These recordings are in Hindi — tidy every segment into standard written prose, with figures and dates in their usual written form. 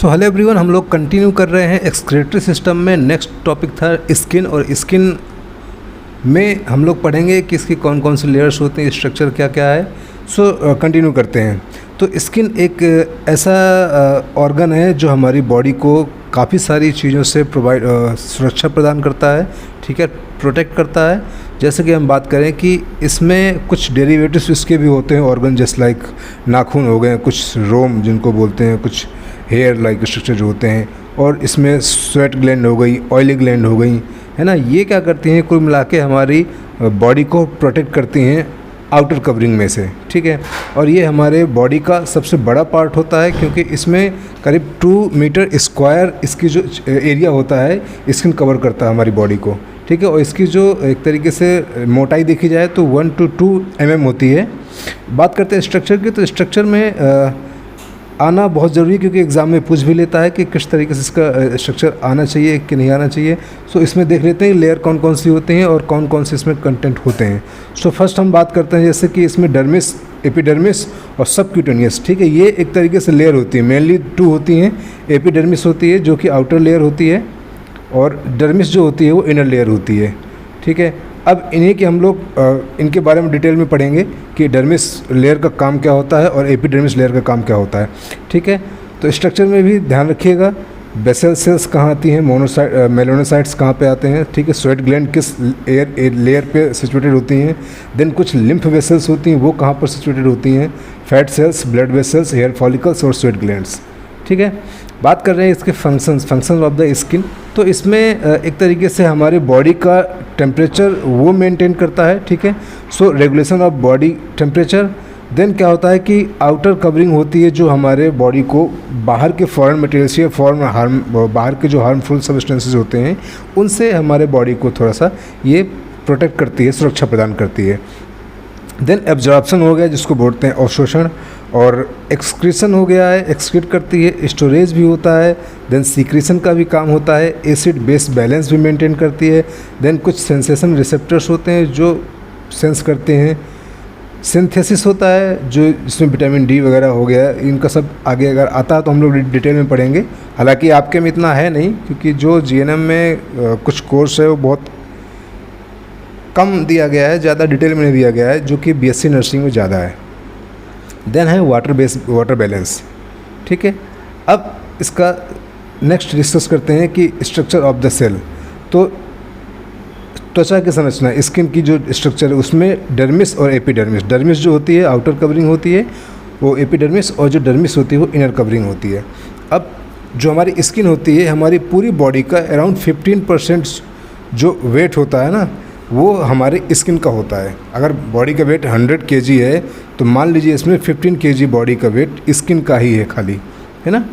सो हेलो एवरीवन, हम लोग कंटिन्यू कर रहे हैं एक्सक्रीटरी सिस्टम में। नेक्स्ट टॉपिक था स्किन, और स्किन में हम लोग पढ़ेंगे कि इसकी कौन कौन सी लेयर्स होते हैं, स्ट्रक्चर क्या क्या है। सो कंटिन्यू करते हैं। तो स्किन एक ऐसा ऑर्गन है जो हमारी बॉडी को काफ़ी सारी चीज़ों से सुरक्षा प्रदान करता है, ठीक है, प्रोटेक्ट करता है। जैसे कि हम बात करें कि इसमें कुछ डेरिवेटिव्स इसके भी होते हैं ऑर्गन, जस्ट लाइक नाखून हो गए, कुछ रोम जिनको बोलते हैं, कुछ हेयर लाइक स्ट्रक्चर जो होते हैं, और इसमें स्वेट ग्लैंड हो गई, ऑयली ग्लैंड हो गई, है ना। ये क्या करती हैं, कुल मिला के हमारी बॉडी को प्रोटेक्ट करती हैं आउटर कवरिंग में से, ठीक है। और ये हमारे बॉडी का सबसे बड़ा पार्ट होता है, क्योंकि इसमें करीब 2 मीटर स्क्वायर इसकी जो एरिया होता है स्किन कवर करता है हमारी बॉडी को, ठीक है। और इसकी जो एक तरीके से मोटाई देखी जाए तो 1 to 2 mm होती है। बात करते हैं स्ट्रक्चर की, तो स्ट्रक्चर में आना बहुत ज़रूरी है, क्योंकि एग्ज़ाम में पूछ भी लेता है कि किस तरीके से इसका स्ट्रक्चर आना चाहिए कि नहीं आना चाहिए। सो इसमें देख लेते हैं लेयर कौन कौन सी होती हैं और कौन कौन से इसमें कंटेंट होते हैं। सो फर्स्ट हम बात करते हैं जैसे कि इसमें डर्मिस, एपिडर्मिस और सबक्यूटेनियस, ठीक है। ये एक तरीके से लेयर होती है, मेनली 2 होती हैं। एपिडर्मिस होती है जो कि आउटर लेयर होती है, और डर्मिस जो होती है वो इनर लेयर होती है, ठीक है। अब इन्हीं के हम लोग इनके बारे में डिटेल में पढ़ेंगे कि डर्मिस लेयर का काम क्या होता है और एपिडर्मिस लेयर का काम क्या होता है, ठीक है। तो स्ट्रक्चर में भी ध्यान रखिएगा, बेसल सेल्स कहाँ आती हैं, मेलानोसाइट्स कहाँ पे आते हैं, ठीक है। स्वेट ग्लैंड किस लेयर पे सिचुएटेड होती हैं। देन कुछ लिम्फ वेसल्स होती हैं, वो कहाँ पर सिचुएटेड होती हैं। Fat cells, blood vessels, hair follicles और स्वेट ग्लैंड्स, ठीक है। बात कर रहे हैं इसके फंक्शंस ऑफ द स्किन। तो इसमें एक तरीके से हमारे बॉडी का टेम्परेचर वो मेंटेन करता है, ठीक है। So regulation of body temperature. Then क्या होता है कि आउटर कवरिंग होती है जो हमारे बॉडी को बाहर के फॉरेन मटेरियल्स या बाहर के जो हार्मफुल सब्सटेंसेस होते हैं उनसे हमारे बॉडी को थोड़ा सा ये प्रोटेक्ट करती है, सुरक्षा प्रदान करती है। देन एब्जॉर्प्शन हो गया जिसको बोलते हैं अवशोषण, और एक्सक्रीशन हो गया है, एक्सक्रीट करती है। स्टोरेज भी होता है। देन सीक्रेशन का भी काम होता है। एसिड बेस बैलेंस भी मेंटेन करती है। देन कुछ सेंसेशन रिसेप्टर्स होते हैं जो सेंस करते हैं। सिंथेसिस होता है जो जिसमें विटामिन डी वगैरह हो गया, इनका सब आगे अगर आता है तो हम लोग डिटेल में पढ़ेंगे। हालांकि आपके में इतना है नहीं, क्योंकि जो जीएनएम में कुछ कोर्स है वो बहुत कम दिया गया है, ज़्यादा डिटेल में नहीं दिया गया है, जो कि बीएससी नर्सिंग में ज़्यादा है। देन है वाटर बैलेंस, ठीक है। अब इसका नेक्स्ट डिस्कस करते हैं कि स्ट्रक्चर ऑफ द सेल। तो त्वचा की संरचना, स्किन की जो स्ट्रक्चर है उसमें डर्मिस और एपिडर्मिस। डर्मिस जो होती है आउटर कवरिंग होती है वो एपिडर्मिस, और जो डर्मिस होती है वो इनर कवरिंग होती है। अब जो हमारी स्किन होती है, हमारी पूरी बॉडी का अराउंड 15% जो वेट होता है ना, वो हमारे स्किन का होता है। अगर बॉडी का वेट 100 kg है तो मान लीजिए इसमें 15 kg बॉडी का वेट स्किन का ही है खाली, है ना।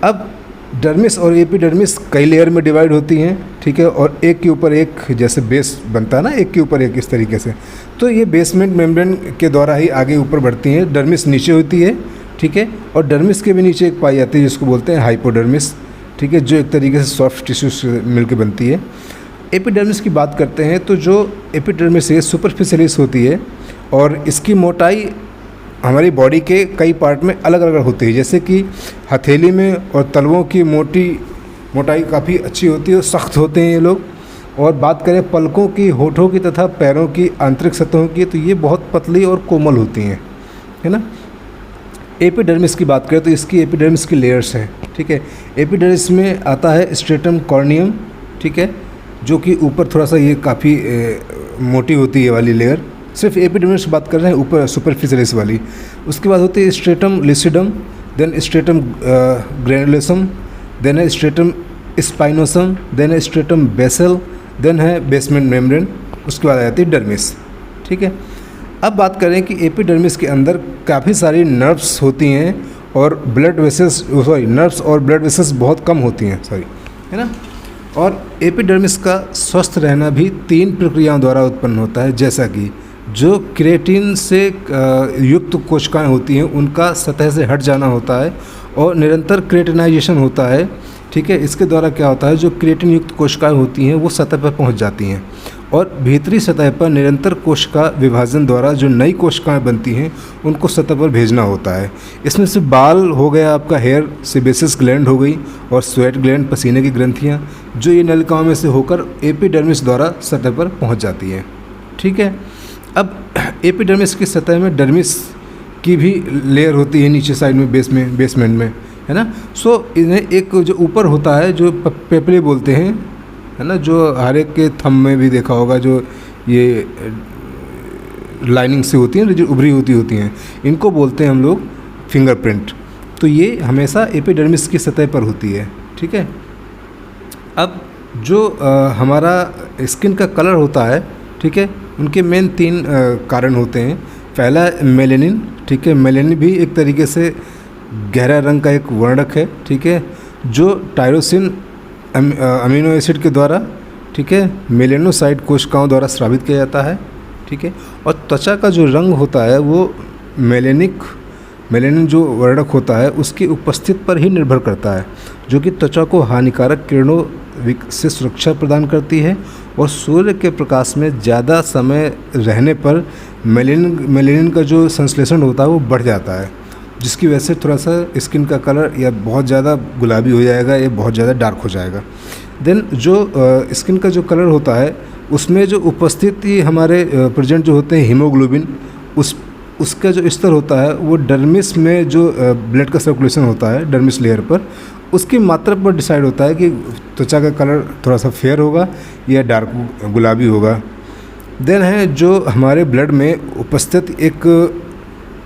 अब डर्मिस और एपिडर्मिस कई लेयर में डिवाइड होती हैं, ठीक है, और एक के ऊपर एक जैसे बेस बनता है ना, एक के ऊपर एक इस तरीके से। तो ये बेसमेंट मेम्ब्रेन के द्वारा ही आगे ऊपर बढ़ती हैं। डर्मिस नीचे होती है, ठीक है, और डर्मिस के भी नीचे एक पाई जाती है जिसको बोलते हैं हाइपोडर्मिस, ठीक है, जो एक तरीके से सॉफ्ट टिश्यू से मिलकर बनती है। एपिडर्मिस की बात करते हैं तो जो एपिडर्मिस है सुपरफिशियलिस होती है, और इसकी मोटाई हमारी बॉडी के कई पार्ट में अलग अलग होती है। जैसे कि हथेली में और तलवों की मोटाई काफ़ी अच्छी होती है और सख्त होते हैं ये लोग। और बात करें पलकों की, होठों की तथा पैरों की आंतरिक सतहों की, तो ये बहुत पतली और कोमल होती हैं, है ना। एपिडर्मिस की बात करें तो इसकी एपिडर्मिस की लेयर्स हैं, ठीक है। एपिडर्मिस में आता है स्ट्रेटम कॉर्नियम, ठीक है, जो कि ऊपर थोड़ा सा ये काफ़ी मोटी होती है वाली लेयर। सिर्फ एपिडर्मिस बात कर रहे हैं ऊपर सुपरफिशियलिस वाली। उसके बाद होती है stratum लिसिडम, then stratum granulosum, then है स्ट्रेटम स्पाइनोसम, देन है स्ट्रेटम बेसल, देन है बेसमेंट मेम्ब्रेन। उसके बाद आ जाती है डर्मिस, ठीक है। अब बात करें कि एपिडर्मिस के अंदर काफ़ी सारी नर्व्स होती हैं और नर्व्स और ब्लड वेसल्स बहुत कम होती हैं, है ना। और एपिडर्मिस का स्वस्थ रहना भी 3 प्रक्रियाओं द्वारा उत्पन्न होता है, जैसा कि जो क्रिएटिन से युक्त कोशिकाएं होती हैं उनका सतह से हट जाना होता है और निरंतर क्रिएटिनाइजेशन होता है, ठीक है। इसके द्वारा क्या होता है, जो क्रिएटिन युक्त कोशिकाएं होती हैं वो सतह पर पहुंच जाती हैं और भीतरी सतह पर निरंतर कोशिका विभाजन द्वारा जो नई कोशिकाएं बनती हैं उनको सतह पर भेजना होता है। इसमें से बाल हो गया आपका, हेयर, सेबेसिस ग्लैंड हो गई, और स्वेट ग्लैंड, पसीने की ग्रंथियाँ, जो ये नलिकाओं में से होकर एपिडर्मिस द्वारा सतह पर पहुँच जाती हैं। ठीक है, अब एपिडर्मिस की सतह में डर्मिस की भी लेयर होती है नीचे साइड में, बेसमेंट में, है ना। सो इन्हें एक जो ऊपर होता है जो पेपले बोलते हैं, है ना, जो हर एक के थंब में भी देखा होगा, जो ये लाइनिंग से होती हैं, जो उभरी होती हैं, इनको बोलते हैं हम लोग फिंगरप्रिंट। तो ये हमेशा एपिडर्मिस की सतह पर होती है। ठीक है, अब जो हमारा स्किन का कलर होता है, ठीक है, उनके मेन 3 कारण होते हैं। पहला मेलेनिन, ठीक है, मेलेनिन भी एक तरीके से गहरा रंग का एक वर्णक है, ठीक है, जो टायरोसिन अमीनो एसिड के द्वारा, ठीक है, मेलेनोसाइट कोशिकाओं द्वारा स्रावित किया जाता है। ठीक है, और त्वचा का जो रंग होता है वो मेलेनिन जो वर्णक होता है उसकी उपस्थिति पर ही निर्भर करता है, जो कि त्वचा को हानिकारक किरणों से सुरक्षा प्रदान करती है, और सूर्य के प्रकाश में ज़्यादा समय रहने पर मेलेनिन का जो संश्लेषण होता है वो बढ़ जाता है, जिसकी वजह से थोड़ा सा स्किन का कलर या बहुत ज़्यादा गुलाबी हो जाएगा या बहुत ज़्यादा डार्क हो जाएगा। देन जो स्किन का जो कलर होता है उसमें जो उपस्थिति हमारे प्रेजेंट जो होते हैं हीमोग्लोबिन, उसका जो स्तर होता है वो डर्मिस में जो ब्लड का सर्कुलेशन होता है डर्मिस लेयर पर, उसकी मात्रा पर डिसाइड होता है कि त्वचा का कलर थोड़ा सा फेयर होगा या डार्क गुलाबी होगा। देन है जो हमारे ब्लड में उपस्थित एक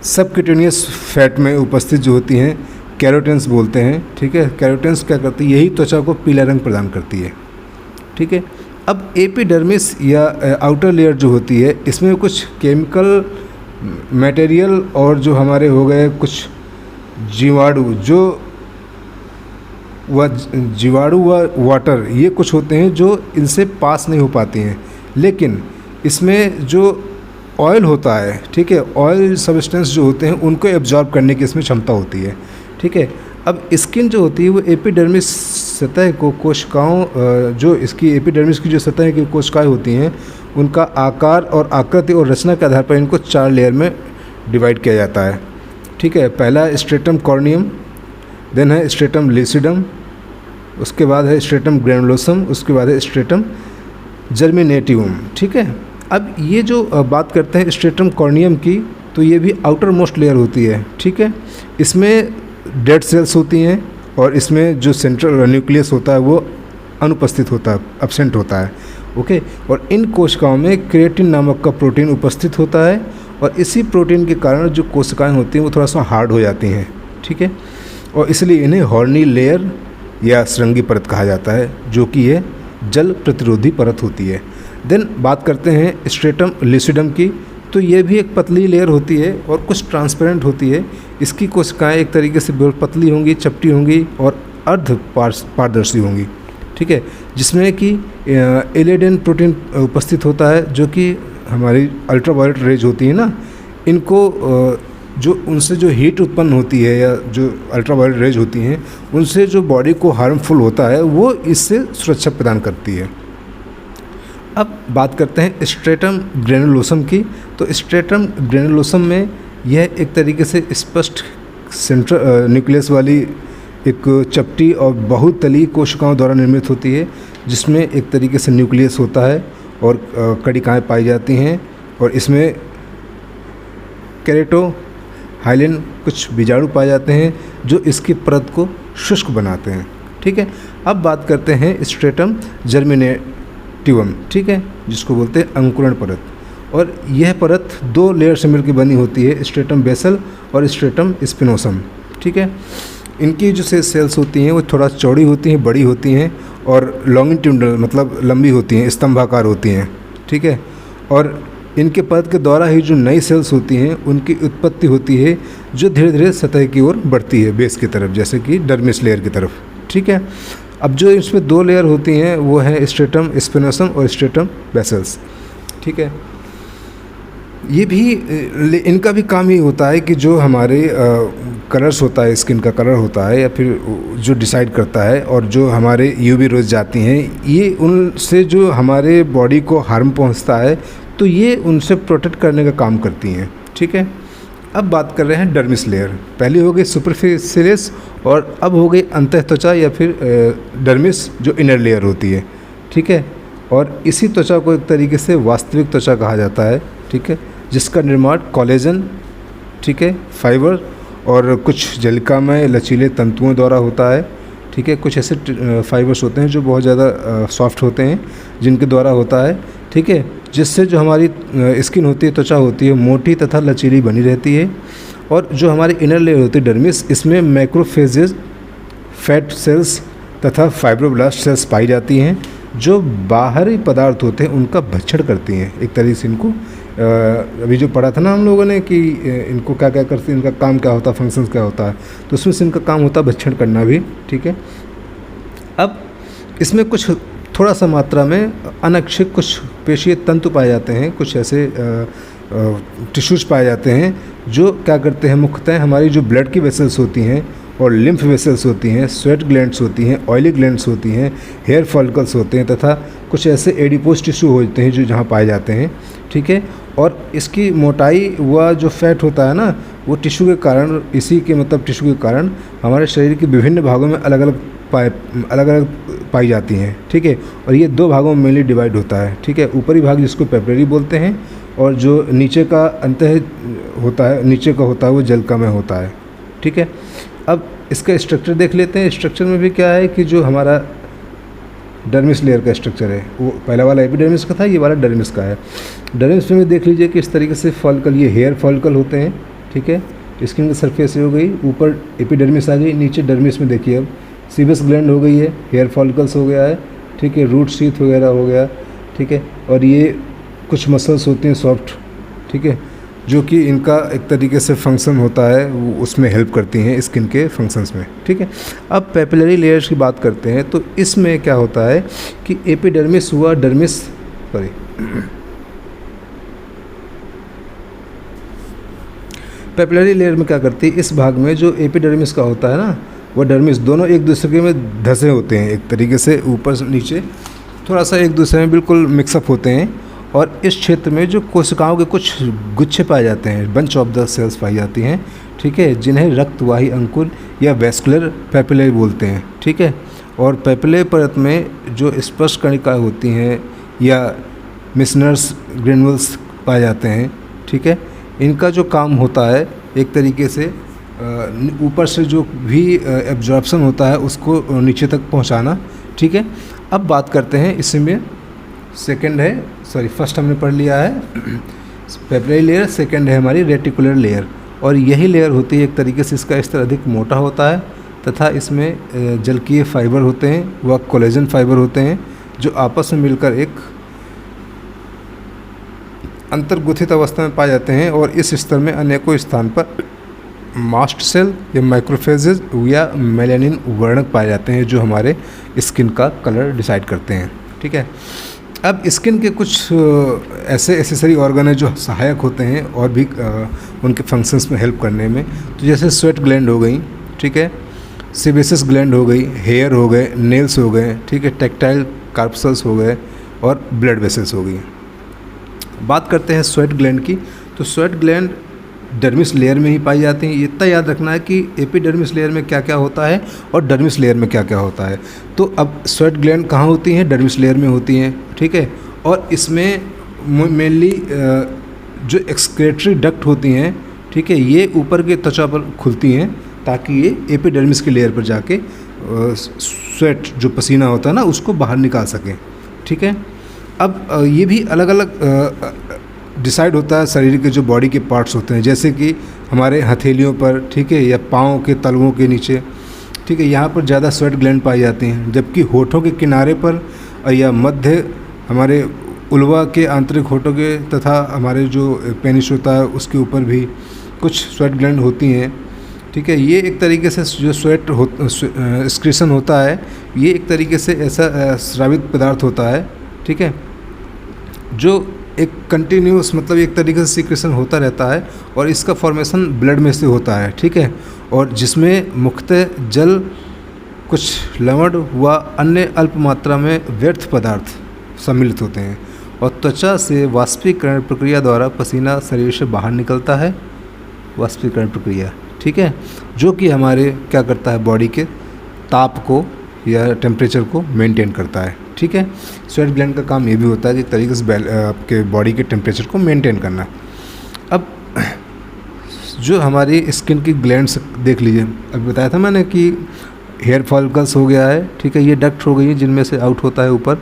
सबक्यूटेनियस फैट में उपस्थित जो होती हैं कैरोटेंस बोलते हैं। ठीक है, कैरोटेंस क्या करती है, यही त्वचा को पीला रंग प्रदान करती है। ठीक है, अब एपिडर्मिस या आउटर लेयर जो होती है इसमें कुछ केमिकल मटेरियल और जो हमारे हो गए कुछ जीवाणु, जो जीवाणु व वाटर, ये कुछ होते हैं जो इनसे पास नहीं हो पाती हैं, लेकिन इसमें जो ऑयल होता है, ठीक है, ऑयल सब्सटेंस जो होते हैं उनको एब्जॉर्ब करने की इसमें क्षमता होती है। ठीक है, अब स्किन जो होती है वो एपिडर्मिस सतह को कोशिकाओं, जो इसकी एपिडर्मिस की जो सतह की कोशिकाएं होती हैं उनका आकार और आकृति और रचना के आधार पर इनको 4 लेयर में डिवाइड किया जाता है। ठीक है, पहला स्ट्रेटम कॉर्नियम, देन है स्ट्रेटम लिसिडम, उसके बाद है स्ट्रेटम ग्रैनुलोसम, उसके बाद है स्ट्रेटम जर्मिनेटिवम। ठीक है, अब ये जो बात करते हैं स्ट्रेटम कॉर्नियम की, तो ये भी आउटर मोस्ट लेयर होती है। ठीक है, इसमें डेड सेल्स होती हैं और इसमें जो सेंट्रल न्यूक्लियस होता है वो अनुपस्थित होता है, एब्सेंट होता है। ओके, और इन कोशिकाओं में क्रिएटिन नामक का प्रोटीन उपस्थित होता है, और इसी प्रोटीन के कारण जो कोशिकाएं होती हैं वो थोड़ा सा हार्ड हो जाती हैं। ठीक है, और इसलिए इन्हें हॉर्नी लेयर या श्रृंगी परत कहा जाता है, जो कि ये जल प्रतिरोधी परत होती है। देन बात करते हैं स्ट्रेटम लिसिडम की, तो ये भी एक पतली लेयर होती है और कुछ ट्रांसपेरेंट होती है। इसकी कोशिकाएं एक तरीके से बिल्कुल पतली होंगी, चपटी होंगी और अर्ध पारदर्शी होंगी। ठीक है, जिसमें कि एलेडेन प्रोटीन उपस्थित होता है, जो कि हमारी अल्ट्रावायलेट रेज होती है ना, इनको जो उनसे जो हीट उत्पन्न होती है या जो अल्ट्रावायलेट रेज होती हैं उनसे जो बॉडी को हार्मफुल होता है वो इससे सुरक्षा प्रदान करती है। अब बात करते हैं स्ट्रेटम ग्रैनुलोसम की, तो स्ट्रेटम ग्रैनुलोसम में यह एक तरीके से स्पष्ट सेंट्रल न्यूक्लियस वाली एक चपटी और बहुतली कोशिकाओं द्वारा निर्मित होती है, जिसमें एक तरीके से न्यूक्लियस होता है और कणिकाएँ पाई जाती हैं, और इसमें केरेटो हाइलिन कुछ बीजाणु पाए जाते हैं जो इसकी परत को शुष्क बनाते हैं। ठीक है, अब बात करते हैं स्ट्रेटम जर्मिनेटिवम, ठीक है, जिसको बोलते हैं अंकुरण परत, और यह परत 2 लेयर से मिलकर बनी होती है, स्ट्रेटम बेसल और स्ट्रेटम स्पिनोसम। ठीक है, इनकी जो सेल्स होती हैं वो थोड़ा चौड़ी होती हैं, बड़ी होती हैं और लॉन्गिट्यूडनल मतलब लंबी होती हैं, स्तंभाकार होती हैं। ठीक है, और इनके परत के द्वारा ही जो नई सेल्स होती हैं उनकी उत्पत्ति होती है, जो धीरे धीरे सतह की ओर बढ़ती है बेस की तरफ, जैसे कि डर्मिस लेयर की तरफ। ठीक है, अब जो इसमें 2 लेयर होती हैं वो है स्ट्रेटम स्पिनोसम और स्ट्रेटम बेसल्स। ठीक है, ये भी इनका भी काम ही होता है कि जो हमारे कलर्स होता है, स्किन का कलर होता है या फिर जो डिसाइड करता है, और जो हमारे यूवी रेज़ जाती हैं, ये उनसे जो हमारे बॉडी को हार्म पहुंचता है, तो ये उनसे प्रोटेक्ट करने का काम करती हैं। ठीक है, अब बात कर रहे हैं डर्मिस लेयर। पहली हो गई सुपरफिशियलिस और अब हो गई अंतः त्वचा या फिर डर्मिस जो इनर लेयर होती है। ठीक है, और इसी त्वचा को एक तरीके से वास्तविक त्वचा कहा जाता है। ठीक है, जिसका निर्माण कोलेजन, ठीक है, फाइबर और कुछ जलिकामय लचीले तंतुओं द्वारा होता है। ठीक है, कुछ ऐसे फाइबर्स होते हैं जो बहुत ज़्यादा सॉफ्ट होते हैं, जिनके द्वारा होता है। ठीक है, जिससे जो हमारी स्किन होती है, त्वचा होती है, मोटी तथा लचीली बनी रहती है। और जो हमारी इनर लेयर होती है डर्मिस, इसमें मैक्रोफेजेस, फैट सेल्स तथा फाइब्रोब्लास्ट सेल्स पाई जाती हैं, जो बाहरी पदार्थ होते हैं उनका भक्षण करती हैं। एक तरीके से इनको अभी जो पढ़ा था ना हम लोगों ने कि इनको क्या क्या करती हैं, इनका काम क्या होता है, फंक्शंस क्या होता है, तो उसमें से इनका काम होता है भक्षण करना भी। ठीक है, अब इसमें कुछ थोड़ा सा मात्रा में अनैच्छिक कुछ पेशीय तंतु पाए जाते हैं, कुछ ऐसे टिश्यूज़ पाए जाते हैं जो क्या करते हैं, मुख्यतः हमारी जो ब्लड की वेसल्स होती हैं और लिम्फ वेसल्स होती हैं, स्वेट ग्लैंड्स होती हैं, ऑयली ग्लैंड्स होती हैं, हेयर फॉलिकल्स होते हैं तथा कुछ ऐसे एडिपोज टिश्यू होते हैं जो जहाँ पाए जाते हैं। ठीक है, और इसकी मोटाई व जो फैट होता है ना, वो टिश्यू के कारण, इसी के मतलब टिश्यू के कारण हमारे शरीर के विभिन्न भागों में अलग अलग पाई जाती हैं। ठीक है, और ये दो भागों में मेनली डिवाइड होता है। ठीक है, ऊपरी भाग जिसको पेपिलरी बोलते हैं और जो नीचे का अंतः होता है, नीचे का होता है वो जलका में होता है। ठीक है, अब इसका स्ट्रक्चर देख लेते हैं। स्ट्रक्चर में भी क्या है कि जो हमारा डर्मिस लेयर का स्ट्रक्चर है, वो पहला वाला एपिडर्मिस का था, ये वाला डर्मिस का है। डर्मिस में देख लीजिए कि इस तरीके से फॉलिकल, ये हेयर फॉलिकल होते हैं। ठीक है, स्किन की सरफेस हो गई, ऊपर एपिडर्मिस आ गई, नीचे डर्मिस में देखिए अब सीबस ग्लैंड हो गई है, हेयर फॉलिकल्स हो गया है। ठीक है, रूट शीथ वगैरह हो गया। ठीक है, और ये कुछ मसल्स होती हैं सॉफ्ट। ठीक है, जो कि इनका एक तरीके से फंक्शन होता है, वो उसमें हेल्प करती हैं स्किन के फंक्शंस में। ठीक है, अब पेपिलरी लेयर्स की बात करते हैं, तो इसमें क्या होता है कि एपिडर्मिस हुआ, डर्मिस सॉरी पेपिलरी लेयर में क्या करती है, इस भाग में जो एपिडर्मिस का होता है ना, वो डर्मिस, दोनों एक दूसरे में धसे होते हैं, एक तरीके से ऊपर से नीचे थोड़ा सा एक दूसरे में बिल्कुल मिक्सअप होते हैं। और इस क्षेत्र में जो कोशिकाओं के कुछ गुच्छे पाए जाते हैं, बंच ऑफ द सेल्स पाई जाती हैं। ठीक है, जिन्हें रक्तवाही अंकुर या वैस्कुलर पेपिले बोलते हैं। ठीक है, और पेपिले परत में जो स्पर्श कणिकाएँ होती हैं या मिशनर्स ग्रेनुल्स पाए जाते हैं। ठीक है, इनका जो काम होता है एक तरीके से ऊपर से जो भी एब्जॉर्प्शन होता है उसको नीचे तक पहुंचाना। ठीक है, अब बात करते हैं इसमें सेकंड है, सॉरी फर्स्ट हमने पढ़ लिया है पेपिलरी लेयर, सेकंड है हमारी रेटिकुलर लेयर। और यही लेयर होती है एक तरीके से, इसका स्तर अधिक मोटा होता है तथा इसमें जलकीय फाइबर होते हैं व कोलेजन फाइबर होते हैं, जो आपस में मिलकर एक अंतर्गुथित अवस्था में पाए जाते हैं। और इस स्तर में अनेकों स्थान पर मास्ट सेल या माइक्रोफेजेस या मेलानिन वर्णक पाए जाते हैं, जो हमारे स्किन का कलर डिसाइड करते हैं। ठीक है, अब स्किन के कुछ ऐसे एसेसरी ऑर्गन हैं जो सहायक होते हैं और भी उनके फंक्शंस में हेल्प करने में। तो जैसे स्वेट ग्लैंड हो गई, ठीक है, सेबेसियस ग्लैंड हो गई, हेयर हो गए, नेल्स हो गए, ठीक है, टेक्टाइल कार्पसल्स हो गए और ब्लड वेसल्स हो गई। बात करते हैं स्वेट ग्लैंड की, तो स्वेट ग्लैंड डर्मिस लेयर में ही पाई जाती हैं। इतना याद रखना है कि एपिडर्मिस लेयर में क्या क्या होता है और डर्मिस लेयर में क्या क्या होता है। तो अब स्वेट ग्लैंड कहाँ होती हैं, डर्मिस लेयर में होती हैं। ठीक है, और इसमें मेनली जो एक्सक्रेटरी डक्ट होती हैं, ठीक है, ये ऊपर के त्वचा पर खुलती हैं ताकि ये एपिडर्मिस के लेयर पर जाके स्वेट जो पसीना होता है ना उसको बाहर निकाल सकें। ठीक है, अब ये भी अलग अलग डिसाइड होता है शरीर के जो बॉडी के पार्ट्स होते हैं, जैसे कि हमारे हथेलियों पर, ठीक है, या पाँव के तलवों के नीचे, ठीक है, यहाँ पर ज़्यादा स्वेट ग्लैंड पाई जाती हैं। जबकि होठों के किनारे पर या मध्य हमारे उल्वा के आंतरिक होठों के तथा हमारे जो पेनिस होता है उसके ऊपर भी कुछ स्वेट ग्लैंड होती हैं। ठीक है, ये एक तरीके से जो स्वेट एक्सक्रीशन होता है, ये एक तरीके से ऐसा स्रावित पदार्थ होता है, ठीक है, जो एक कंटिन्यूस मतलब एक तरीके से सीक्रेशन होता रहता है और इसका फॉर्मेशन ब्लड में से होता है, ठीक है, और जिसमें मुख्यतः जल, कुछ लवण व अन्य अल्प मात्रा में व्यर्थ पदार्थ सम्मिलित होते हैं और त्वचा से वाष्पीकरण प्रक्रिया द्वारा पसीना शरीर से बाहर निकलता है, वाष्पीकरण प्रक्रिया, ठीक है, जो कि हमारे क्या करता है, बॉडी के ताप को या टेम्परेचर को मेंटेन करता है, ठीक है। स्वेट ग्लैंड का काम ये भी होता है कि एक तरीके से आपके बॉडी के टेम्परेचर को मेंटेन करना। अब जो हमारी स्किन की ग्लैंड्स देख लीजिए, अभी बताया था मैंने कि हेयर फॉलिकल्स हो गया है, ठीक है, ये डक्ट हो गई है जिनमें से आउट होता है ऊपर,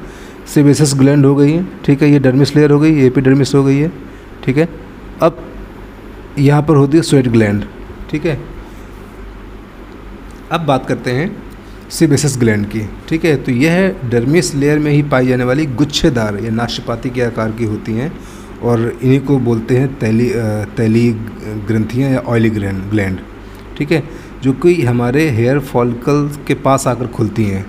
सेबेसियस ग्लैंड हो गई है, ठीक है, ये डर्मिस लेयर हो गई, एपिडर्मिस हो गई है, ठीक है। अब यहाँ पर होती है स्वेट ग्लैंड, ठीक है। अब बात करते हैं सेबेसियस ग्लैंड की, ठीक है, तो यह डर्मिस लेयर में ही पाई जाने वाली गुच्छेदार या नाशपाती के आकार की होती हैं और इन्हीं को बोलते हैं तैलीय ग्रंथियाँ या ऑयली ग्लैंड, ठीक है, जो कि हमारे हेयर फॉलिकल के पास आकर खुलती हैं,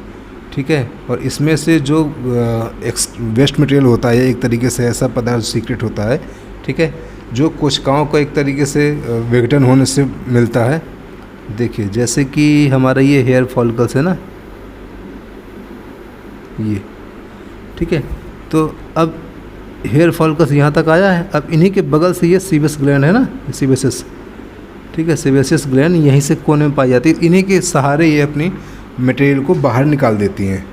ठीक है, और इसमें से जो वेस्ट मटेरियल होता है एक तरीके से ऐसा पदार्थ सीक्रेट होता है, ठीक है, जो कोशिकाओं को एक तरीके से विघटन होने से मिलता है। देखिए जैसे कि हमारा ये हेयर फॉलिकल्स है ना, ये, ठीक है, तो अब हेयर फॉलिकल्स यहाँ तक आया है, अब इन्हीं के बगल से ये सीबस ग्लैंड है ना, सीबेसियस, ठीक है, सेबेसियस ग्लैंड यहीं से कोने में पाई जाती है, इन्हीं के सहारे ये अपनी मटेरियल को बाहर निकाल देती हैं।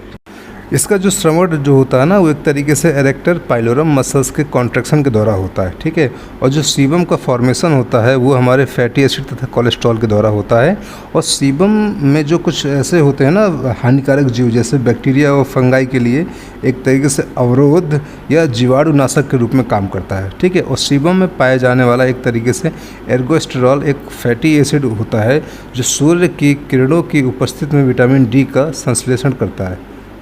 इसका जो श्रवण जो होता है ना, वो एक तरीके से एरेक्टर पाइलोरम मसल्स के कॉन्ट्रैक्शन के द्वारा होता है, ठीक है, और जो सीबम का फॉर्मेशन होता है वो हमारे फैटी एसिड तथा कोलेस्ट्रॉल के द्वारा होता है। और सीबम में जो कुछ ऐसे होते हैं ना हानिकारक जीव, जैसे बैक्टीरिया और फंगाई के लिए एक तरीके से अवरोध या जीवाणुनाशक के रूप में काम करता है, ठीक है। और सीबम में पाए जाने वाला एक तरीके से एर्गोस्टेरॉल एक फैटी एसिड होता है जो सूर्य की किरणों की उपस्थिति में विटामिन डी का संश्लेषण करता है,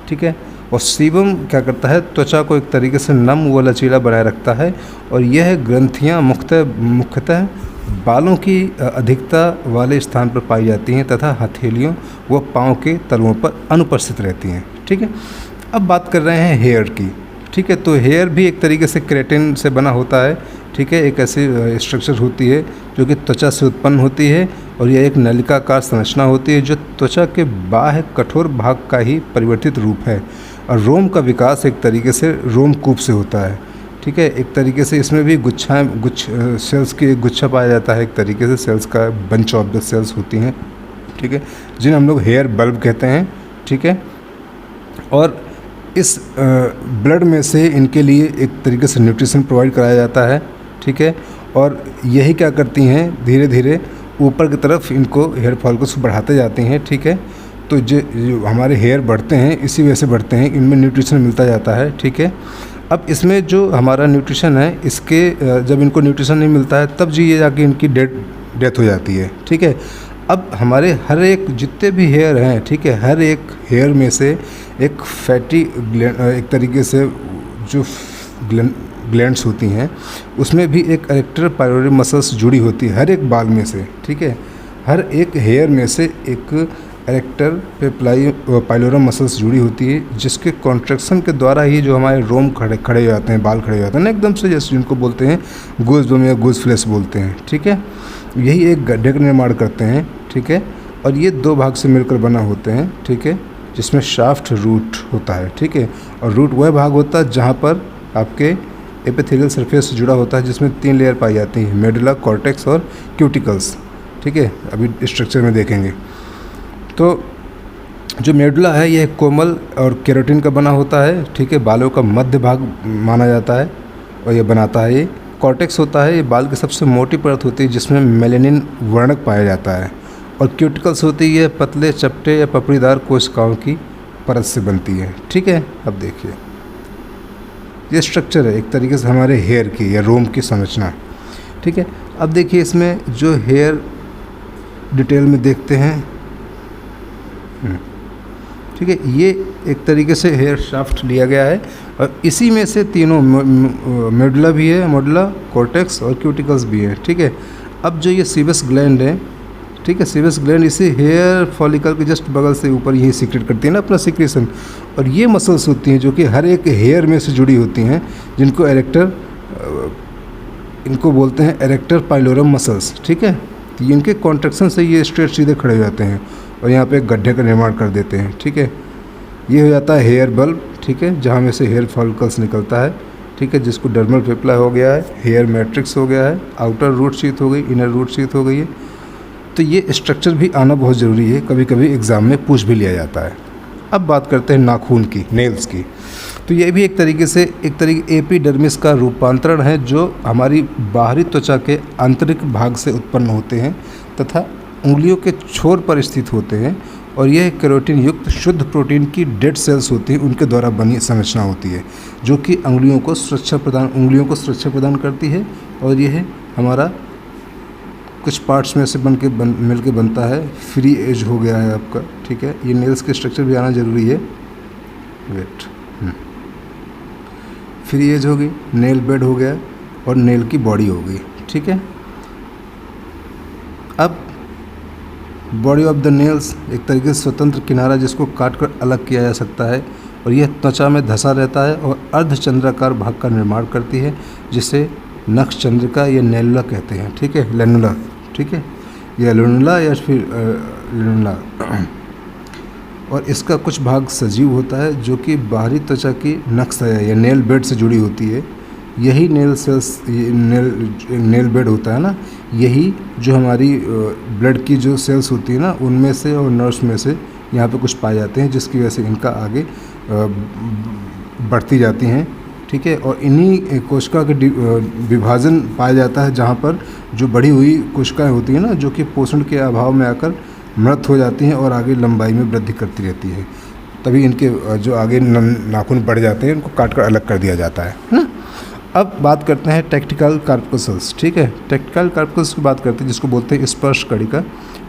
ठीक है। और सीबम क्या करता है, त्वचा को एक तरीके से नम व लचीला बनाए रखता है और यह ग्रंथियां मुख्यतः बालों की अधिकता वाले स्थान पर पाई जाती हैं तथा हथेलियों व पाँव के तलुओं पर अनुपस्थित रहती हैं, ठीक है। अब बात कर रहे हैं हेयर की, ठीक है, तो हेयर भी एक तरीके से केराटिन से बना होता है, ठीक है, एक ऐसी स्ट्रक्चर होती है जो कि त्वचा से उत्पन्न होती है और यह एक नलिकाकार संरचना होती है जो त्वचा के बाह्य कठोर भाग का ही परिवर्तित रूप है। और रोम का विकास एक तरीके से रोमकूप से होता है, ठीक है, एक तरीके से इसमें भी सेल्स की एक गुच्छा पाया जाता है, एक तरीके से सेल्स का बंच ऑफ द सेल्स होती हैं, ठीक है, जिन्हें हम लोग हेयर बल्ब कहते हैं, ठीक है। और इस ब्लड में से इनके लिए एक तरीके से न्यूट्रिशन प्रोवाइड कराया जाता है, ठीक है, और यही क्या करती हैं, धीरे धीरे ऊपर की तरफ इनको हेयर फॉलिकल्स बढ़ाते जाते हैं, ठीक है। तो जो हमारे हेयर बढ़ते हैं इसी वजह से बढ़ते हैं, इनमें न्यूट्रिशन मिलता जाता है, ठीक है। अब इसमें जो हमारा न्यूट्रिशन है, इसके जब इनको न्यूट्रिशन नहीं मिलता है तब जी ये जाके इनकी डेथ हो जाती है, ठीक है। अब हमारे हर एक जितने भी हेयर हैं, ठीक है, हर एक हेयर में से एक फैटी ग्लैंड एक तरीके से जो ग्लैंड्स होती हैं उसमें भी एक एरेक्टर पाइलोरम मसल्स जुड़ी होती है हर एक बाल में से, ठीक है, हर एक हेयर में से एक एरेक्टर पाइलोरम मसल्स जुड़ी होती है जिसके कॉन्ट्रैक्शन के द्वारा ही जो हमारे रोम खड़े हो जाते हैं, बाल खड़े हो जाते हैं ना एकदम से, जैसे जिनको बोलते हैं गूज बम या गूज फ्लेश बोलते हैं, ठीक है। यही एक गड्ढे का निर्माण करते हैं, ठीक है, और ये दो भाग से मिलकर बना होते हैं, ठीक है, जिसमें शाफ्ट रूट होता है, ठीक है, और रूट वह भाग होता है जहाँ पर आपके एपिथेलियल सरफेस से जुड़ा होता है जिसमें 3 लेयर पाई जाती हैं, मेडुला, कॉर्टेक्स और क्यूटिकल्स, ठीक है, अभी स्ट्रक्चर में देखेंगे। तो जो मेडुला है यह कोमल और केराटिन का बना होता है, ठीक है, बालों का मध्य भाग माना जाता है और यह बनाता है। ये कॉर्टेक्स होता है, ये बाल की सबसे मोटी परत होती है जिसमें मेलेनिन वर्णक पाया जाता है। और क्यूटिकल्स होती है पतले चपटे या पपड़ीदार कोशिकाओं की परत से बनती है, ठीक है। अब देखिए ये स्ट्रक्चर है एक तरीके से हमारे हेयर की या रोम की संरचना, ठीक है। अब देखिए इसमें जो हेयर डिटेल में देखते हैं, ठीक है, ये एक तरीके से हेयर शाफ्ट लिया गया है और इसी में से तीनों मेडुला भी है, मेडुला, कॉर्टेक्स और क्यूटिकल्स भी है, ठीक है। अब जो ये सीबस ग्लैंड है, ठीक है, सीबस ग्लैंड इसी हेयर फॉलिकल के जस्ट बगल से ऊपर यही सीक्रेट करती है ना अपना सीक्रेशन, और ये मसल्स होती हैं जो कि हर एक हेयर में से जुड़ी होती हैं जिनको एरेक्टर इनको बोलते हैं एरेक्टर पाइलोरम मसल्स, ठीक है। तो इनके कॉन्ट्रैक्शन से ये स्ट्रेट सीधे खड़े हो जाते हैं और यहाँ पे एक गड्ढे का निर्माण कर देते हैं, ठीक है। ये हो जाता है हेयर बल्ब, ठीक है, जहाँ में से हेयर फॉलिकल्स निकलता है, ठीक है, जिसको डर्मल पेप्ला हो गया है, हेयर मैट्रिक्स हो गया है, आउटर रूट शीथ हो गई, इनर रूट शीथ हो गई है। तो ये स्ट्रक्चर भी आना बहुत ज़रूरी है, कभी कभी एग्ज़ाम में पूछ भी लिया जाता है। अब बात करते हैं नाखून की, नेल्स की। तो ये भी एक तरीके एपिडर्मिस का रूपांतरण है जो हमारी बाहरी त्वचा के आंतरिक भाग से उत्पन्न होते हैं तथा उंगलियों के छोर पर स्थित होते हैं, और यह केरोटिन युक्त शुद्ध प्रोटीन की डेड सेल्स होती हैं, उनके द्वारा बनी संरचना होती है, जो कि उंगलियों को सुरक्षा प्रदान करती है। और यह हमारा कुछ पार्ट्स में से मिल के बनता है। फ्री एज हो गया है आपका, ठीक है। ये नेल्स के स्ट्रक्चर भी आना ज़रूरी है। फ्री एज हो गई, नेल बेड हो गया और नेल की बॉडी हो गई, ठीक है। अब बॉडी ऑफ द नेल्स एक तरीके से स्वतंत्र किनारा जिसको काट कर अलग किया जा सकता है, और यह त्वचा में धंसा रहता है और अर्धचंद्राकार भाग का निर्माण करती है, जिसे नक्ष चंद्रिका या नेलुला कहते हैं, ठीक है, लेनुला, ठीक है, या लेनुला या फिर लेनुला। और इसका कुछ भाग सजीव होता है जो कि बाहरी त्वचा की नक्श या नेल बेड से जुड़ी होती है। यही नेल सेल्स, नेल बेड होता है ना, यही जो हमारी ब्लड की जो सेल्स होती है ना, उनमें से और नर्व्स में से यहाँ पे कुछ पाए जाते हैं, जिसकी वजह से इनका आगे बढ़ती जाती हैं, ठीक है। और इन्हीं कोशिका के विभाजन पाया जाता है, जहाँ पर जो बढ़ी हुई कोशिकाएं होती हैं ना, जो कि पोषण के अभाव में आकर मृत हो जाती हैं और आगे लंबाई में वृद्धि करती रहती है। तभी इनके जो आगे नाखून बढ़ जाते हैं, इनको काट कर अलग कर दिया जाता है ना। अब बात करते हैं टेक्टिकल कार्पस्कल्स, ठीक है। टेक्टिकल कार्पस्कल्स की बात करते हैं, जिसको बोलते हैं स्पर्श कणिका,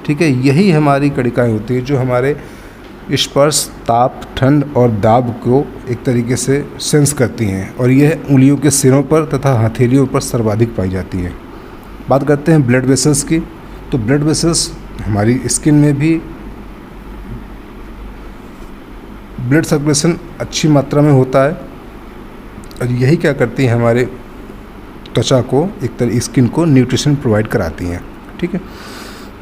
ठीक है। यही हमारी कणिकाएँ होती हैं जो हमारे स्पर्श, ताप, ठंड और दाब को एक तरीके से सेंस करती हैं, और यह उंगलियों के सिरों पर तथा हथेलियों पर सर्वाधिक पाई जाती है। बात करते हैं ब्लड वेसल्स की। तो ब्लड वेसल्स हमारी स्किन में भी ब्लड सर्कुलेशन अच्छी मात्रा में होता है, और यही क्या करती है, हमारे त्वचा को एक तरह स्किन को न्यूट्रिशन प्रोवाइड कराती हैं, ठीक है।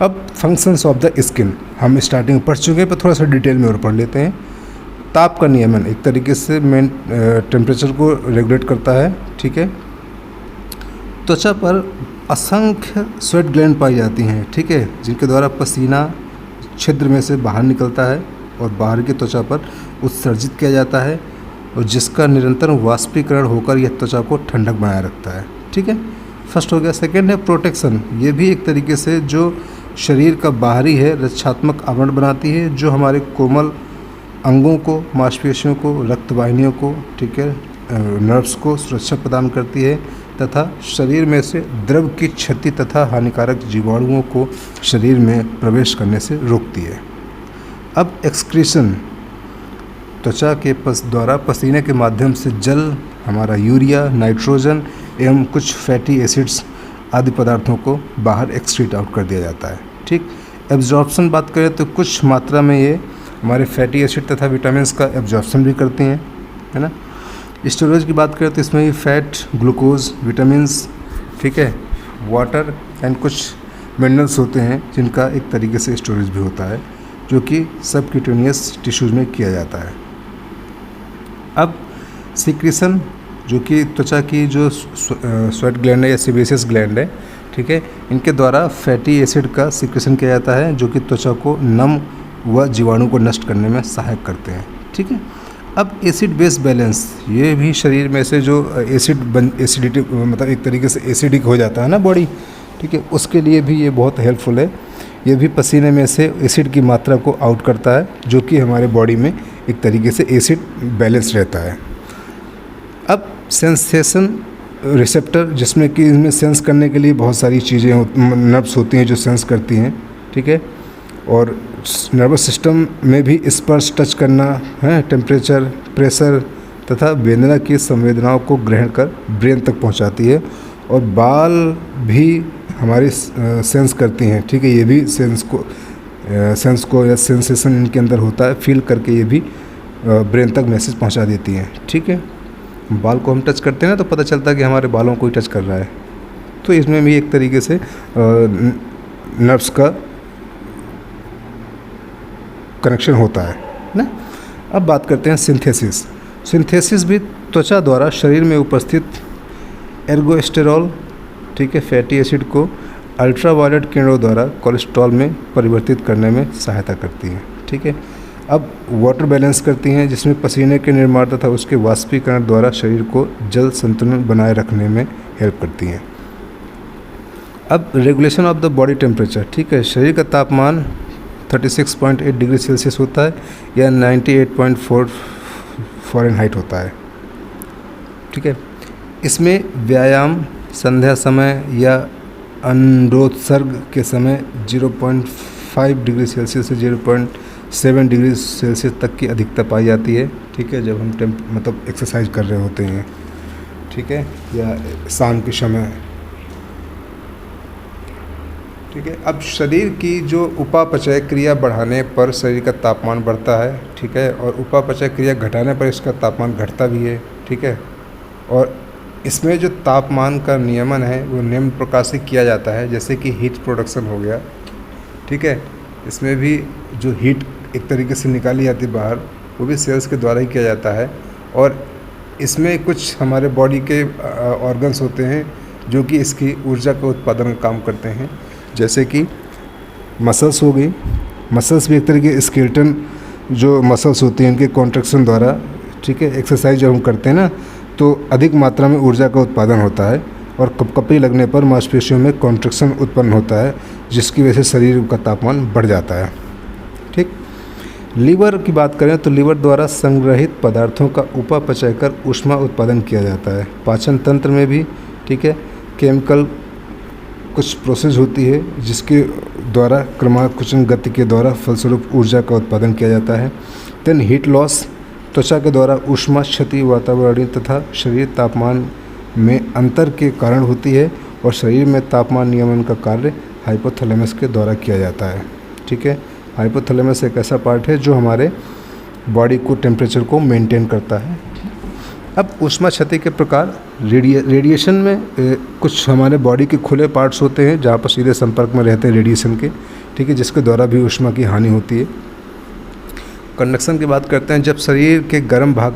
अब फंक्शंस ऑफ द स्किन हम स्टार्टिंग में पढ़ चुके हैं, पर थोड़ा सा डिटेल में और पढ़ लेते हैं। ताप का नियमन एक तरीके से मेन टेम्परेचर को रेगुलेट करता है, ठीक है। त्वचा पर असंख्य स्वेट ग्लैंड पाई जाती हैं, ठीक है, जिनके द्वारा पसीना छिद्र में से बाहर निकलता है और बाहर की त्वचा पर उत्सर्जित किया जाता है, और जिसका निरंतर वाष्पीकरण होकर यह त्वचा को ठंडक बनाए रखता है, ठीक है। फर्स्ट हो गया। सेकेंड है प्रोटेक्शन। ये भी एक तरीके से जो शरीर का बाहरी है रक्षात्मक आवरण बनाती है, जो हमारे कोमल अंगों को, मांसपेशियों को, रक्तवाहिनियों को, ठीक है, नर्व्स को सुरक्षा प्रदान करती है, तथा शरीर में से द्रव की क्षति तथा हानिकारक जीवाणुओं को शरीर में प्रवेश करने से रोकती है। अब एक्सक्रीशन, त्वचा के द्वारा पसीने के माध्यम से जल, हमारा यूरिया, नाइट्रोजन एवं कुछ फैटी एसिड्स आदि पदार्थों को बाहर एक्सक्रीट आउट कर दिया जाता है, ठीक। एब्जॉर्प्शन बात करें तो कुछ मात्रा में ये हमारे फैटी एसिड तथा विटामिन्स का एब्जॉर्प्शन भी करती हैं, है ना। स्टोरेज की बात करें तो इसमें भी फैट, ग्लूकोज, विटामिन्स, ठीक है, वाटर एंड कुछ मिनरल्स होते हैं, जिनका एक तरीके से स्टोरेज भी होता है, जो कि सबक्यूटेनियस टिश्यूज में किया जाता है। अब सिक्रीशन, जो कि त्वचा की जो स्वेट ग्लैंड है या सेबेसियस ग्लैंड है, ठीक है, इनके द्वारा फैटी एसिड का सिक्रीशन किया जाता है, जो कि त्वचा को नम व जीवाणु को नष्ट करने में सहायक करते हैं, ठीक है। अब एसिड बेस बैलेंस, ये भी शरीर में से जो एसिडिटी मतलब एक तरीके से एसिडिक हो जाता है ना बॉडी, ठीक है, उसके लिए भी ये बहुत हेल्पफुल है। ये भी पसीने में से एसिड की मात्रा को आउट करता है, जो कि हमारे बॉडी में एक तरीके से एसिड बैलेंस रहता है। अब सेंसेशन रिसेप्टर, जिसमें कि इसमें सेंस करने के लिए बहुत सारी चीज़ें नर्व्स होती हैं जो सेंस करती हैं, ठीक है। और नर्वस सिस्टम में भी स्पर्श, टच करना है, टेम्परेचर, प्रेशर तथा वेदना की संवेदनाओं को ग्रहण कर ब्रेन तक पहुंचाती है। और बाल भी हमारी सेंस करती हैं, ठीक है, ये भी सेंस को या सेंसेशन इनके अंदर होता है, फील करके ये भी ब्रेन तक मैसेज पहुंचा देती हैं, ठीक है। बाल को हम टच करते हैं ना तो पता चलता है कि हमारे बालों को ही टच कर रहा है। तो इसमें भी एक तरीके से नर्व्स का कनेक्शन होता है ना। अब बात करते हैं सिंथेसिस। सिंथेसिस भी त्वचा द्वारा शरीर में उपस्थित एर्गोस्टेरॉल, ठीक है, फैटी एसिड को अल्ट्रावायलेट किरणों द्वारा कोलेस्ट्रॉल में परिवर्तित करने में सहायता करती हैं, ठीक है। अब वाटर बैलेंस करती हैं, जिसमें पसीने के निर्माण तथा उसके वाष्पीकरण द्वारा शरीर को जल संतुलन बनाए रखने में हेल्प करती हैं। अब regulation of the body temperature, ठीक है, शरीर का तापमान 36.8 डिग्री सेल्सियस होता है या 98.4 फ़ारेनहाइट होता है, ठीक है। इसमें व्यायाम, संध्या समय या अंडोत्सर्ग के समय 0.5 डिग्री सेल्सियस से 0.7 डिग्री सेल्सियस तक की अधिकता पाई जाती है, ठीक है, जब हम मतलब एक्सरसाइज कर रहे होते हैं, ठीक है, या शाम के समय, ठीक है। अब शरीर की जो उपापचय क्रिया बढ़ाने पर शरीर का तापमान बढ़ता है, ठीक है, और उपापचय क्रिया घटाने पर इसका तापमान घटता भी है, ठीक है। और इसमें जो तापमान का नियमन है वो निम्न प्रकार से किया जाता है, जैसे कि हीट प्रोडक्शन हो गया, ठीक है, इसमें भी जो हीट एक तरीके से निकाली जाती है बाहर, वो भी सेल्स के द्वारा ही किया जाता है। और इसमें कुछ हमारे बॉडी के ऑर्गन्स होते हैं जो कि इसकी ऊर्जा का उत्पादन का काम करते हैं, जैसे कि मसल्स हो गई। मसल्स भी एक तरीके के स्केलेटन जो मसल्स होती हैं इनके कॉन्ट्रैक्शन द्वारा, ठीक है, एक्सरसाइज जब हम करते हैं ना तो अधिक मात्रा में ऊर्जा का उत्पादन होता है और कपकपी लगने पर मांसपेशियों में कॉन्ट्रैक्शन उत्पन्न होता है, जिसकी वजह से शरीर का तापमान बढ़ जाता है, ठीक। लीवर की बात करें तो लीवर द्वारा संग्रहित पदार्थों का उपापचय कर ऊष्मा उत्पादन किया जाता है। पाचन तंत्र में भी, ठीक है, केमिकल कुछ प्रोसेस होती है जिसके द्वारा क्रमाकुचन गति के द्वारा फलस्वरूप ऊर्जा का उत्पादन किया जाता है। देन हीट लॉस, त्वचा के द्वारा ऊष्मा क्षति वातावरणीय तथा शरीर तापमान में अंतर के कारण होती है और शरीर में तापमान नियमन का कार्य हाइपोथैलेमस के द्वारा किया जाता है, ठीक है। हाइपोथैलेमस एक ऐसा पार्ट है जो हमारे बॉडी को टेम्परेचर को मेंटेन करता है। अब ऊष्मा क्षति के प्रकार, रेडिएशन में कुछ हमारे बॉडी के खुले पार्ट्स होते हैं जहाँ पर सीधे संपर्क में रहते हैं रेडिएशन के, ठीक है, जिसके द्वारा भी ऊष्मा की हानि होती है। कंडक्शन की बात करते हैं, जब शरीर के गर्म भाग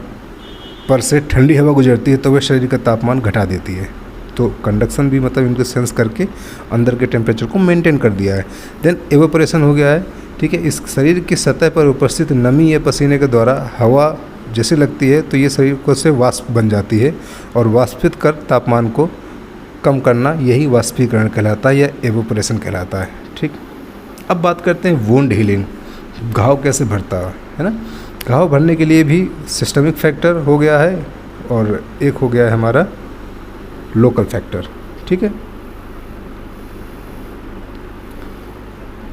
पर से ठंडी हवा गुजरती है तो वह शरीर का तापमान घटा देती है। तो कंडक्शन भी मतलब इनको सेंस करके अंदर के टेम्परेचर को मेंटेन कर दिया है। देन एवापोरेशन हो गया है, ठीक है, इस शरीर की सतह पर उपस्थित नमी या पसीने के द्वारा हवा जैसे लगती है तो ये शरीर को से वाष्प बन जाती है और वाष्पित कर तापमान को कम करना यही वाष्पीकरण कहलाता है या एवोपरेशन कहलाता है, ठीक। अब बात करते हैं वुंड हीलिंग, घाव कैसे भरता है ना। घाव भरने के लिए भी सिस्टमिक फैक्टर हो गया है और एक हो गया है हमारा लोकल फैक्टर, ठीक है।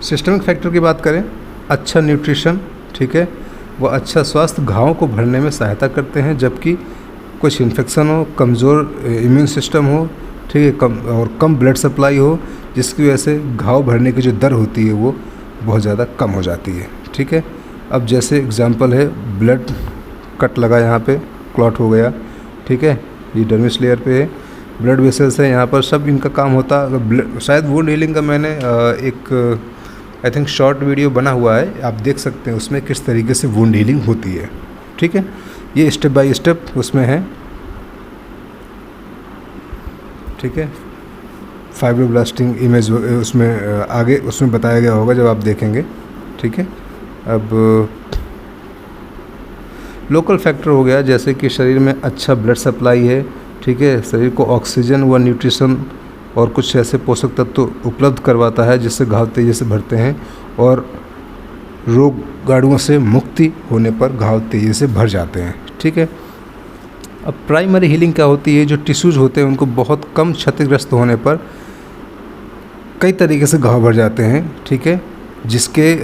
सिस्टमिक फैक्टर की बात करें, अच्छा न्यूट्रिशन, ठीक है, वह अच्छा स्वास्थ्य घावों को भरने में सहायता करते हैं, जबकि कुछ इन्फेक्शन हो, कमज़ोर इम्यून सिस्टम हो, ठीक है, कम ब्लड सप्लाई हो, जिसकी वजह से घाव भरने की जो दर होती है वो बहुत ज़्यादा कम हो जाती है, ठीक है। अब जैसे एग्जांपल है, ब्लड कट लगा, यहाँ पे क्लॉट हो गया, ठीक है, ये डर्मिस लेयर पे है, ब्लड वेसल्स है यहाँ पर, सब इनका काम होता। शायद वुंड हीलिंग का मैंने एक आई थिंक शॉर्ट वीडियो बना हुआ है, आप देख सकते हैं उसमें किस तरीके से वुंड हीलिंग होती है, ठीक है। ये स्टेप बाय स्टेप उसमें है, ठीक है। फाइब्रोब्लास्टिंग इमेज उसमें आगे उसमें बताया गया होगा जब आप देखेंगे, ठीक है। अब लोकल फैक्टर हो गया, जैसे कि शरीर में अच्छा ब्लड सप्लाई है, ठीक है, शरीर को ऑक्सीजन व न्यूट्रिशन और कुछ ऐसे पोषक तत्व उपलब्ध करवाता है जिससे घाव तेज़ी से भरते हैं और रोगाणुओं से मुक्ति होने पर घाव तेज़ी से भर जाते हैं, ठीक है। अब प्राइमरी हीलिंग क्या होती है, जो टिश्यूज़ होते हैं उनको बहुत कम क्षतिग्रस्त होने पर कई तरीके से घाव भर जाते हैं, ठीक है, जिसके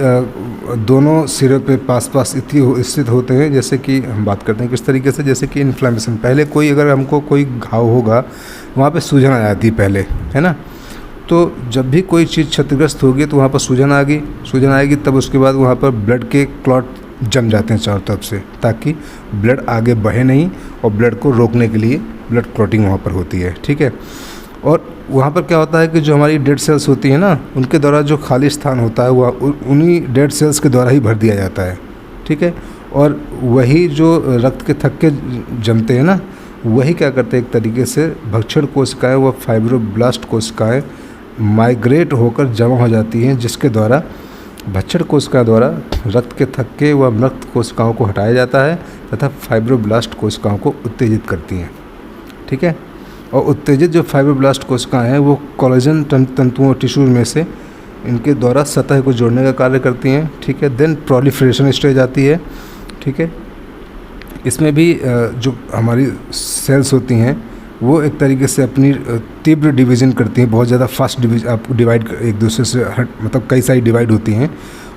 दोनों सिरों पे पास स्थित होते हैं। जैसे कि हम बात करते हैं किस तरीके से, जैसे कि इन्फ्लेमेशन, पहले कोई अगर हमको कोई घाव होगा वहाँ पे सूजन आ जाती है पहले, है ना। तो जब भी कोई चीज़ क्षतिग्रस्त होगी तो वहाँ पर सूजन आएगी, तब उसके बाद वहाँ पर ब्लड के क्लॉट जम जाते हैं चारों तरफ से, ताकि ब्लड आगे बहे नहीं, और ब्लड को रोकने के लिए ब्लड क्लॉटिंग वहाँ पर होती है। ठीक है, और वहाँ पर क्या होता है कि जो हमारी डेड सेल्स होती हैं ना, उनके द्वारा जो खाली स्थान होता है वह उन्हीं डेड सेल्स के द्वारा ही भर दिया जाता है। ठीक है, और वही जो रक्त के थक्के जमते हैं ना, वही क्या करते हैं, एक तरीके से भक्षण कोशिकाएँ व फाइब्रोब्लास्ट कोशिकाएँ माइग्रेट होकर जमा हो जाती हैं, जिसके द्वारा भक्षण कोशिका द्वारा रक्त के थक्के व मृत कोशिकाओं को हटाया जाता है तथा फाइब्रोब्लास्ट कोशिकाओं को उत्तेजित करती हैं। ठीक है, और उत्तेजित जो फाइब्रोब्लास्ट कोशिकाएं हैं वो कोलेजन तंतुओं टिश्यू में से इनके द्वारा सतह को जोड़ने का कार्य करती हैं। ठीक है, देन प्रोलिफरेशन स्टेज आती है। ठीक है, इसमें भी जो हमारी सेल्स होती हैं वो एक तरीके से अपनी तीव्र डिवीज़न करती हैं, बहुत ज़्यादा फास्ट डिवाइड एक दूसरे से मतलब कई सारी डिवाइड होती हैं,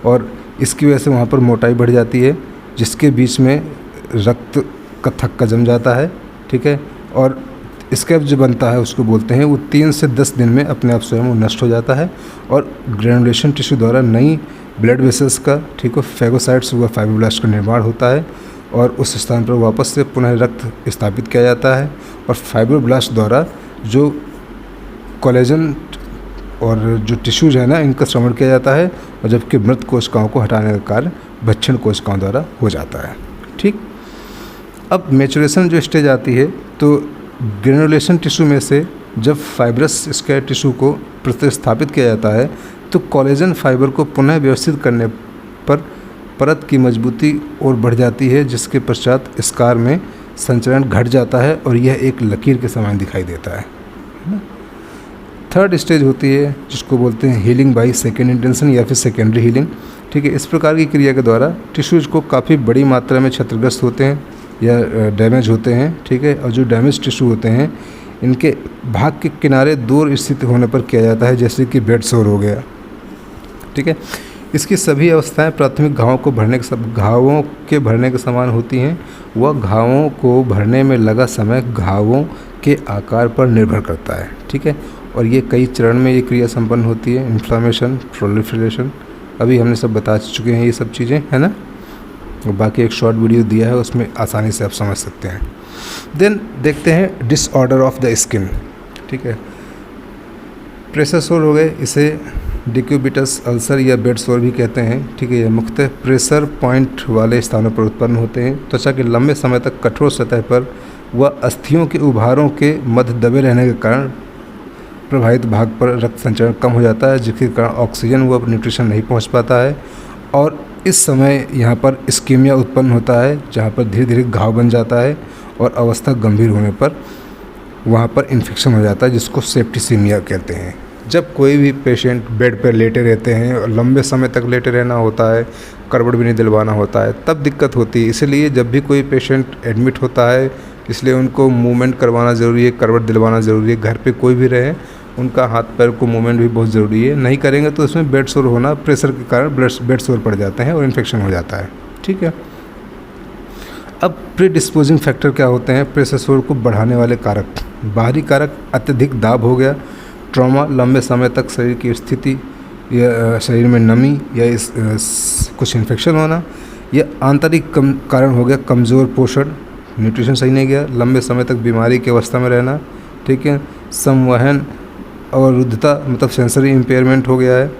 और इसकी वजह से वहाँ पर मोटाई बढ़ जाती है, जिसके बीच में रक्त का थक्का जम जाता है। ठीक है, और स्कैब जो बनता है उसको बोलते हैं, वो 3 से 10 दिन में अपने आप स्वयं वो नष्ट हो जाता है, और ग्रेनुलेशन टिश्यू द्वारा नई ब्लड वेसल्स का, ठीक है, फेगोसाइट्स व फाइब्रोब्लास्ट का निर्माण होता है, और उस स्थान पर वापस से पुनः रक्त स्थापित किया जाता है, और फाइब्रोब्लास्ट द्वारा जो कोलेजन और जो टिश्यूज है ना, इनका श्रवण किया जाता है, और जबकि मृत कोशिकाओं को हटाने का कार्य भक्षण कोशिकाओं द्वारा हो जाता है। ठीक, अब मैचुरेशन जो स्टेज आती है, तो ग्रेनुलेशन टिश्यू में से जब फाइब्रस स्केयर टिश्यू को प्रतिस्थापित किया जाता है, तो कोलेजन फाइबर को पुनः व्यवस्थित करने पर परत की मजबूती और बढ़ जाती है, जिसके पश्चात स्कार में संचरण घट जाता है और यह एक लकीर के समान दिखाई देता है ना। थर्ड स्टेज होती है जिसको बोलते हैं हीलिंग बाय सेकेंड इंटेंशन या फिर सेकेंडरी हीलिंग। ठीक है, इस प्रकार की क्रिया के द्वारा टिश्यूज को काफ़ी बड़ी मात्रा में क्षतिग्रस्त होते हैं या डैमेज होते हैं। ठीक है, और जो डैमेज टिश्यू होते हैं इनके भाग के किनारे दूर स्थित होने पर किया जाता है, जैसे कि बेड सोर हो गया। ठीक है, इसकी सभी अवस्थाएं प्राथमिक घावों के भरने के समान होती हैं। वह घावों को भरने में लगा समय घावों के आकार पर निर्भर करता है। ठीक है, और ये कई चरण में ये क्रिया संपन्न होती है, इन्फ्लामेशन, प्रोलिफरेशन, अभी हमने सब बता चुके हैं ये सब चीज़ें, है ना। और बाकी एक शॉर्ट वीडियो दिया है, उसमें आसानी से आप समझ सकते हैं। देन देखते हैं डिसऑर्डर ऑफ द स्किन। ठीक है, प्रेशर सोर हो गए, इसे डिक्यूबिटस अल्सर या बेड सोर भी कहते हैं। ठीक है, ये मुख्यतः प्रेशर पॉइंट वाले स्थानों पर उत्पन्न होते हैं। त्वचा के लंबे समय तक कठोर सतह पर व अस्थियों के उभारों के मध्य दबे रहने के कारण प्रभावित भाग पर रक्त संचरण कम हो जाता है, जिसके कारण ऑक्सीजन व न्यूट्रिशन नहीं पहुंच पाता है, और इस समय यहाँ पर इस्कीमिया उत्पन्न होता है, जहाँ पर धीरे धीरे घाव बन जाता है, और अवस्था गंभीर होने पर वहाँ पर इन्फेक्शन हो जाता है, जिसको सेप्टिसीमिया कहते हैं। जब कोई भी पेशेंट बेड पर लेटे रहते हैं और लंबे समय तक लेटे रहना होता है, करवट भी नहीं दिलवाना होता है, तब दिक्कत होती है। इसलिए जब भी कोई पेशेंट एडमिट होता है, इसलिए उनको मूवमेंट करवाना ज़रूरी है, करवट दिलवाना ज़रूरी है। घर पे कोई भी रहे, उनका हाथ पैर को मूवमेंट भी बहुत ज़रूरी है। नहीं करेंगे तो इसमें बेड सोर होना, प्रेशर के कारण बेड सोर पड़ जाते हैं और इन्फेक्शन हो जाता है। ठीक है, अब प्री डिस्पोजिंग फैक्टर क्या होते हैं? प्रेशर सोर को बढ़ाने वाले कारक। बाहरी कारक अत्यधिक दाब हो गया, ट्रॉमा, लंबे समय तक शरीर की स्थिति या शरीर में नमी या कुछ इन्फेक्शन होना, या आंतरिक कारण हो गया कमज़ोर पोषण, न्यूट्रिशन सही नहीं गया, लंबे समय तक बीमारी की अवस्था में रहना। ठीक है, संवहन अवरुद्धता मतलब सेंसरी इम्पेयरमेंट हो गया है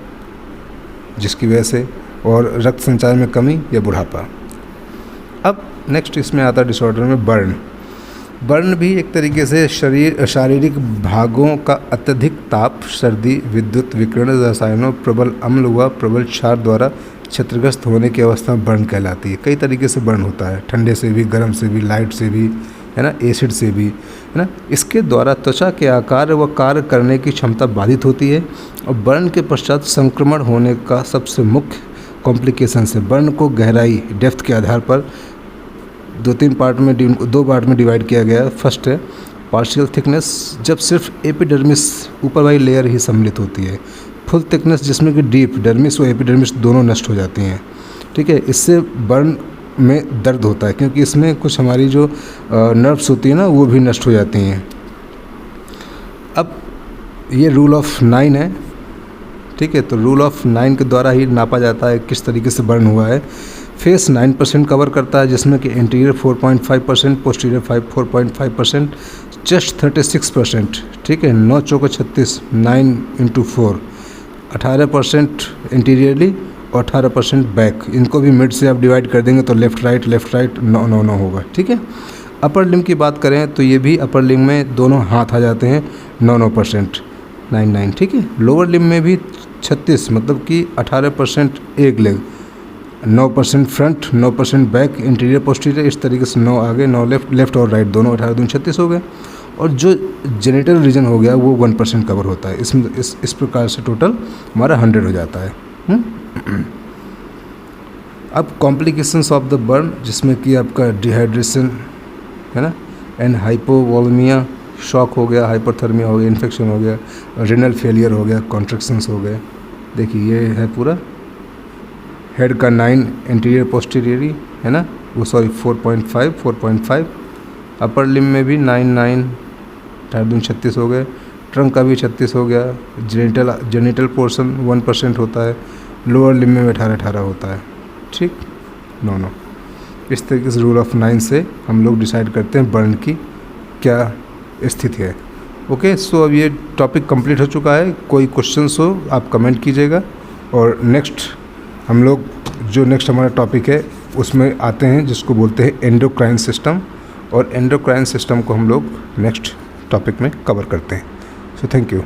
जिसकी वजह से, और रक्त संचार में कमी या बुढ़ापा। अब नेक्स्ट इसमें आता है डिसऑर्डर में बर्न। बर्न भी एक तरीके से शारीरिक भागों का अत्यधिक ताप, सर्दी, विद्युत विकिरण, रसायनों, प्रबल अम्ल व प्रबल क्षार द्वारा क्षतिग्रस्त होने की अवस्था बर्न कहलाती है। कई तरीके से बर्न होता है, ठंडे से भी, गर्म से भी, लाइट से भी, है ना, एसिड से भी, है ना। इसके द्वारा त्वचा के आकार व कार्य करने की क्षमता बाधित होती है, और बर्न के पश्चात संक्रमण होने का सबसे मुख्य कॉम्प्लिकेशन है। बर्न को गहराई, डेप्थ के आधार पर दो पार्ट में डिवाइड किया गया है। फर्स्ट है पार्शियल थिकनेस, जब सिर्फ एपिडर्मिस ऊपर वाली लेयर ही सम्मिलित होती है। फुल थिकनेस, जिसमें कि डीप डर्मिस और एपिडर्मिस दोनों नष्ट हो जाती हैं। ठीक है, इससे बर्न में दर्द होता है, क्योंकि इसमें कुछ हमारी जो नर्व्स होती है ना, वो भी नष्ट हो जाती हैं। अब ये रूल ऑफ 9 है। ठीक है, तो रूल ऑफ 9 के द्वारा ही नापा जाता है किस तरीके से बर्न हुआ है। फेस 9% कवर करता है, जिसमें कि इंटीरियर 4.5%, पोस्टीरियर 4.5%, चेस्ट 36%, ठीक है। 9 चौके 36, 9 × 4, 18% इंटीरियरली और 18% बैक। इनको भी मिड से आप डिवाइड कर देंगे तो लेफ़्ट राइट 9 होगा, ठीक है। अपर लिम्ब की बात करें तो ये भी अपर लिम्ब में दोनों हाथ आ जाते हैं 9%, 9, ठीक है। लोअर लिम्ब में भी 36, मतलब कि 18% एक leg, 9% front, 9% back, interior posterior, इस तरीके से 9 आगे 9 लेफ्ट और राइट दोनों, 18 दूनी 36 हो गए। और जो जेनिटल रीजन हो गया वो 1% कवर होता है। इसमें इस प्रकार से टोटल हमारा 100 हो जाता है। अब कॉम्प्लिकेशंस ऑफ द बर्न, जिसमें कि आपका डिहाइड्रेशन है ना, एंड हाइपोवोलेमिया, शॉक हो गया, हाइपरथर्मिया हो गया, इन्फेक्शन हो गया, रेनल फेलियर हो गया, कॉन्ट्रैक्शंस हो गए। देखिए ये है पूरा हेड का 9 इंटीरियर पोस्टीरियरी है ना, वो सॉरी 4.5, अपर लिम्ब में भी 9, 36 हो गए, ट्रंक का भी 36 हो गया, जेनिटल पोर्शन 1% होता है, लोअर लिम्ब में 18 होता है, ठीक। 9। इस तरीके से रूल ऑफ 9 से हम लोग डिसाइड करते हैं बर्न की क्या स्थिति है। ओके, सो अब ये टॉपिक कंप्लीट हो चुका है। कोई क्वेश्चंस हो आप कमेंट कीजिएगा, और नेक्स्ट हम लोग जो नेक्स्ट हमारा टॉपिक है उसमें आते हैं, जिसको बोलते हैं एंडोक्राइन सिस्टम, और एंडोक्राइन सिस्टम को हम लोग नेक्स्ट टॉपिक में कवर करते हैं। So thank you.